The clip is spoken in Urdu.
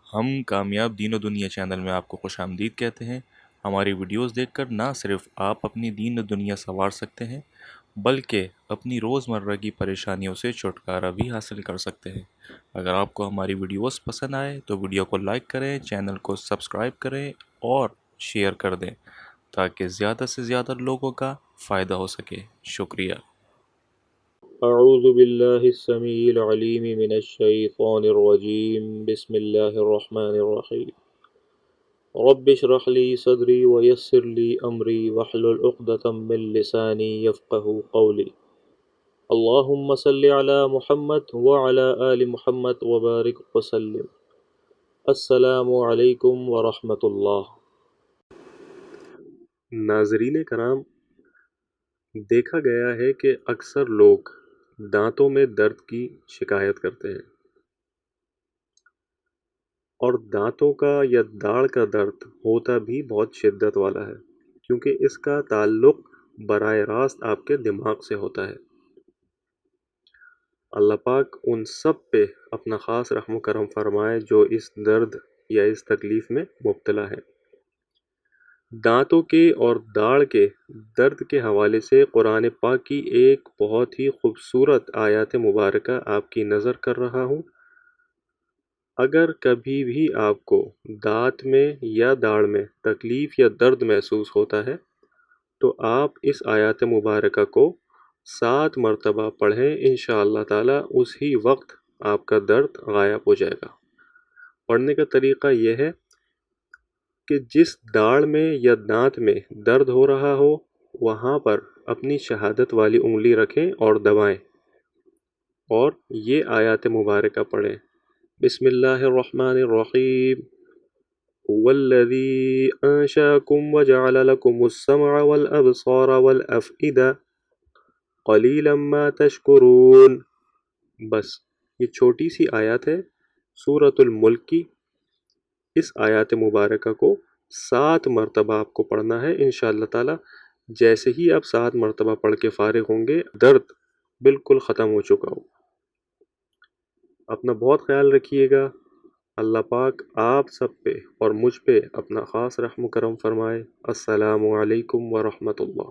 ہم کامیاب دین و دنیا چینل میں آپ کو خوش آمدید کہتے ہیں۔ ہماری ویڈیوز دیکھ کر نہ صرف آپ اپنی دین و دنیا سنوار سکتے ہیں بلکہ اپنی روزمرہ کی پریشانیوں سے چھٹکارا بھی حاصل کر سکتے ہیں۔ اگر آپ کو ہماری ویڈیوز پسند آئے تو ویڈیو کو لائک کریں، چینل کو سبسکرائب کریں اور شیئر کر دیں تاکہ زیادہ سے زیادہ لوگوں کا فائدہ ہو سکے۔ شکریہ۔ اعوذ باللہ السمیع العلیم من الشیطان الرجیم بسم اللہ الرحمن الرحیم رب اشرح لی صدری ویسر لی امری واحلل عقدۃ من لسانی یفقهوا قولی اللہم صل علی محمد وعلی آل محمد وبارک وسلم۔ السلام علیکم ورحمۃ اللہ۔ ناظرین کرام، دیکھا گیا ہے کہ اکثر لوگ دانتوں میں درد کی شکایت کرتے ہیں، اور دانتوں کا یا داڑھ کا درد ہوتا بھی بہت شدت والا ہے، کیونکہ اس کا تعلق براہ راست آپ کے دماغ سے ہوتا ہے۔ اللہ پاک ان سب پہ اپنا خاص رحم و کرم فرمائے جو اس درد یا اس تکلیف میں مبتلا ہے۔ دانتوں کے اور داڑھ کے درد کے حوالے سے قرآن پاک کی ایک بہت ہی خوبصورت آیات مبارکہ آپ کی نظر کر رہا ہوں۔ اگر کبھی بھی آپ کو دانت میں یا داڑھ میں تکلیف یا درد محسوس ہوتا ہے تو آپ اس آیات مبارکہ کو 7 مرتبہ پڑھیں، انشاءاللہ تعالی اسی وقت آپ کا درد غائب ہو جائے گا۔ پڑھنے کا طریقہ یہ ہے کہ جس داڑھ میں یا دانت میں درد ہو رہا ہو وہاں پر اپنی شہادت والی انگلی رکھیں اور دبائیں اور یہ آیات مبارکہ پڑھیں۔ بسم اللہ الرحمن الرحیم والذی انشاکم وجعل لکم السمع والابصار والافئدہ قلیلا ما تشکرون۔ بس یہ چھوٹی سی آیات ہے سورۃ الملک کی۔ اس آیات مبارکہ کو 7 مرتبہ آپ کو پڑھنا ہے انشاءاللہ تعالی۔ جیسے ہی آپ 7 مرتبہ پڑھ کے فارغ ہوں گے درد بالکل ختم ہو چکا ہو۔ اپنا بہت خیال رکھیے گا۔ اللہ پاک آپ سب پہ اور مجھ پہ اپنا خاص رحم و کرم فرمائے۔ السلام علیکم ورحمۃ اللہ۔